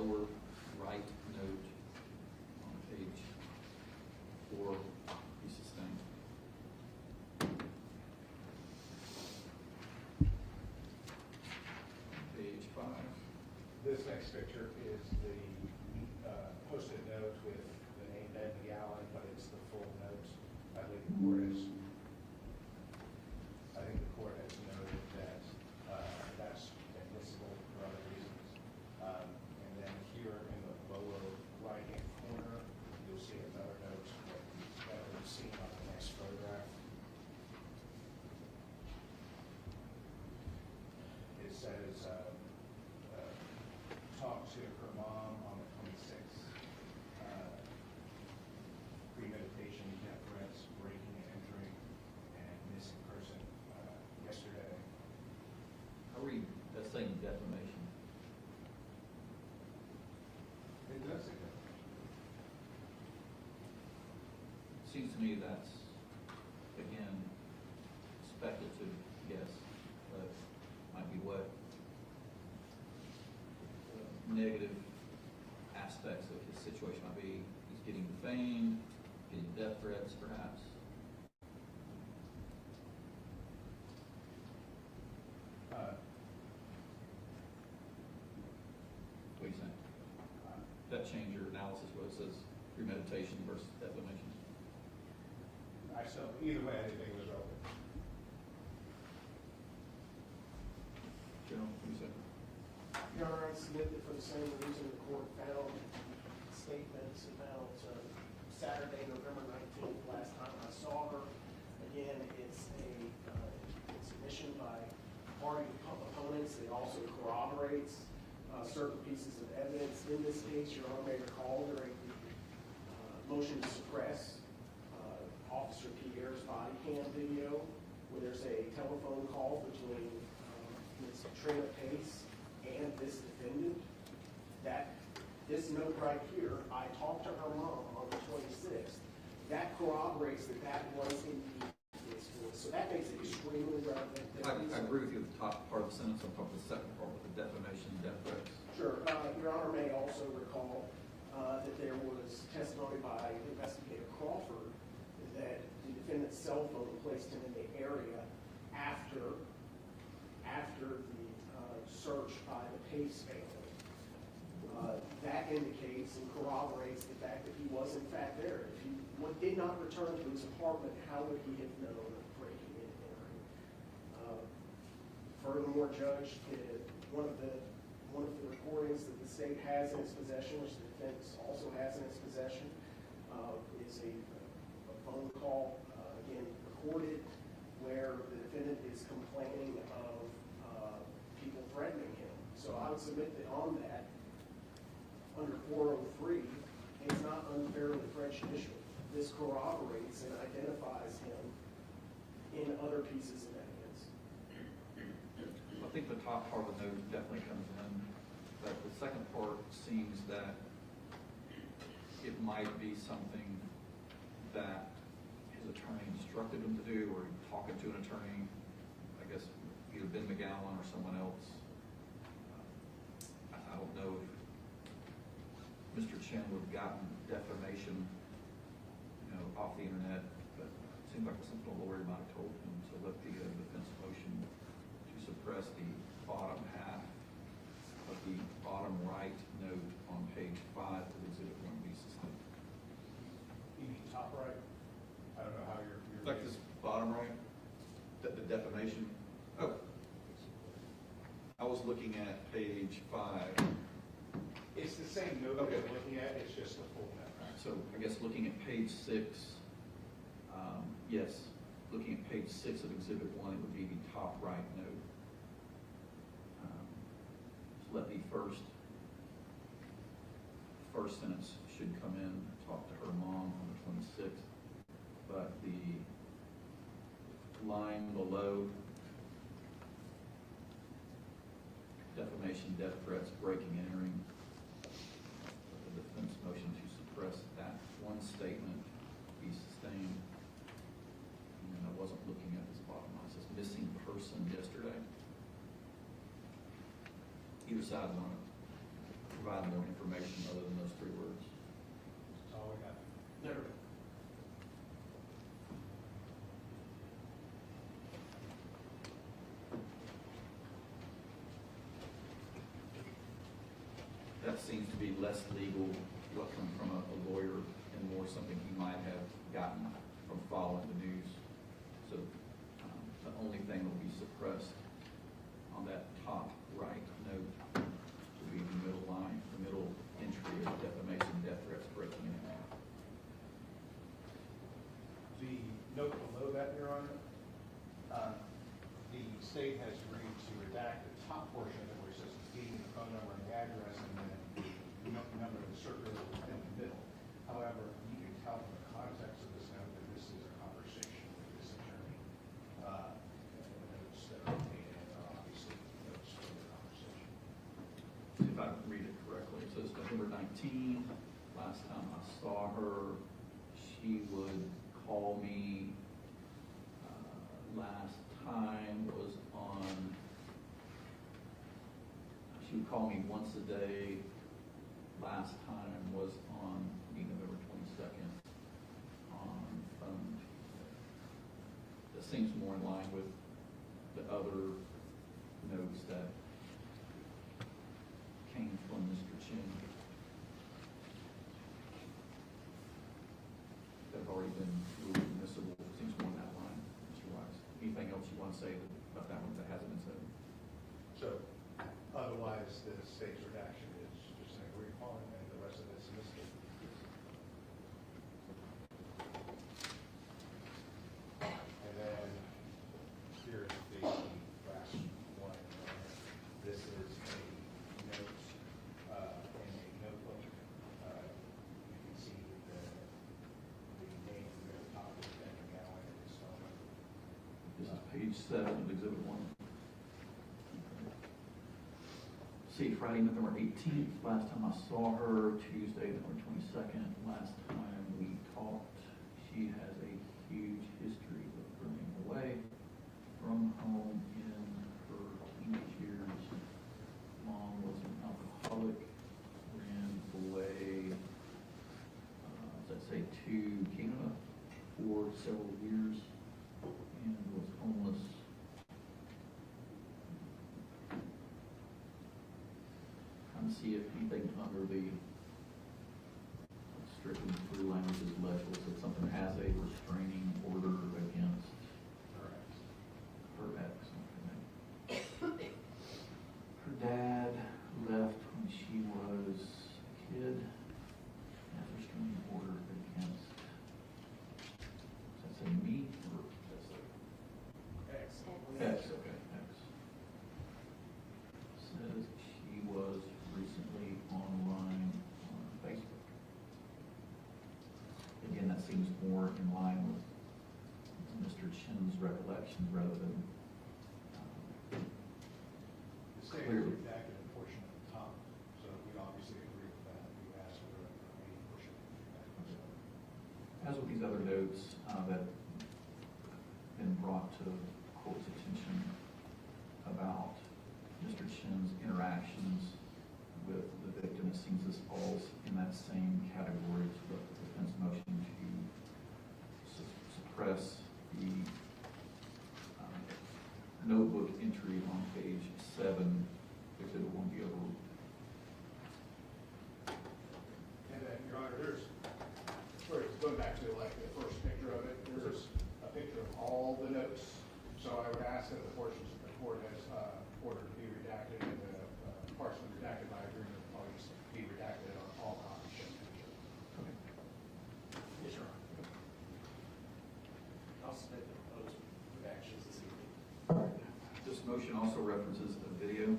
lower right note on page 4 be sustained. Page 5. This next picture is the post-it note with the name Ned McGowan, but it's the full note. I think the court has noted that that's admissible for other reasons. And then here in the lower right-hand corner, you'll see another note that we've seen on the next photograph. It says, talk to her mom on the 26th. Premeditation, death threats, breaking and entering, and missing person yesterday. I read that saying defamation. It does say that. Seems to me that's, again, speculative guess, but might be what negative aspects of his situation might be. He's getting defamed, getting death threats, perhaps. What do you think? That change your analysis where it says premeditation versus defamation? Either way, I didn't think it was relevant. General, what do you say? Your Honor, I submit that for the same reason the court found statements about Saturday, November 19th, last time I saw her. Again, it's admission by party opponents. It also corroborates certain pieces of evidence. In this case, Your Honor may recall during the motion to suppress Officer Pierre's body cam video, where there's a telephone call between Ms. Jasmine Pace and this defendant. That this note right here, I talked to her mom on the 26th. That corroborates that was indeed his voice. So that makes it extremely relevant. I agree with you with the top part of the sentence. I'm talking about the second part with the defamation and death threats. Sure. Your Honor may also recall that there was testimony by Investigator Crawford that the defendant's cell phone placed him in the area after the search by the Pace family. That indicates and corroborates the fact that he was in fact there. If he did not return to his apartment, how would he have known of breaking and entering? Furthermore, Judge, one of the recordings that the state has in its possession, which the defense also has in its possession, is a phone call, again recorded, where the defendant is complaining of people threatening him. So I would submit that on that, under 403, it's not unfairly prejudicial. This corroborates and identifies him in other pieces of evidence. I think the top part of the note definitely comes in, but the second part seems that it might be something that his attorney instructed him to do, or talking to an attorney, I guess either Ben McGowan or someone else. I don't know if Mr. Chen would have gotten defamation, off the internet, but it seems like something a lawyer might have told him to let the defense motion to suppress the bottom half of the bottom right note on page 5 of Exhibit 1B sustained. You mean top right? I don't know how you're Like this bottom right, the defamation. Oh, I was looking at page 5. It's the same note Okay. we're looking at, it's just the full note. So I guess looking at page 6, yes, looking at page 6 of Exhibit 1, it would be the top right note. So let the first sentence should come in, talk to her mom on the 26th, but the line below, defamation, death threats, breaking, entering, the defense motion to suppress that one statement be sustained. And I wasn't looking at this bottom line. It says missing person yesterday. Either side want to provide more information. seems to be less legal, what comes from a lawyer, and more something he might have gotten from following the news. So the only thing that will be suppressed on that top right note will be the middle line, the middle entry of defamation, death threats, breaking in and out. The note below that, Your Honor, the state has agreed to redact the top portion of it where it says the deed, the phone number, and the address, and then the number of the circular in the middle. However, you can tell from the context of this note that this is a conversation with this attorney. And the notes that are contained in it are obviously notes from the conversation. If I read it correctly, it says November 19, last time I saw her, she would call me, last time was on, she would call me once a day, last time was on November 22nd on phone. That seems more in line with the other notes that came from Mr. Chen that have already been ruled admissible. Seems more in that line, Mr. Wise. Anything else you want to say about that one that hasn't been said? So, otherwise, the state's redaction is just an agreed upon, and the rest of it's a mistake. And then, here's the last one. This is a note, in a notebook. You can see the name at the top of the gallon and his phone number. This is page 7 of Exhibit 1. See, Friday, November 18th, last time I saw her, Tuesday, November 22nd, last time we talked. She has a huge history of running away from home in her teenage years. Mom was an alcoholic, ran away, let's say, to Canada for several years, and was homeless. Trying to see if anything under the strictly through language is legible, so something has a restraining order against her ex. Her dad left when she was a kid, has a restraining order against, does that say me, or does that say? X, okay, X. Says she was recently online on Facebook. Again, that seems more in line with Mr. Chen's recollections rather than The state has clearly. redacted a portion at the top, so we obviously agree with that. We asked for a remaining portion to be redacted. As with these other notes that have been brought to court's attention about Mr. Chen's interactions with the victim, it seems this falls in that same category as the defense motion to suppress the notebook entry on page 7, because it won't be overruled. And then, Your Honor, there's, going back to like the first picture of it, there's a picture of all the notes. So I would ask that the portions that the court has ordered to be redacted and the partially redacted by agreement of parties be redacted on all copies shown picture. Okay. Yes, Your Honor. I'll submit the proposed redactions this evening. This motion also references a video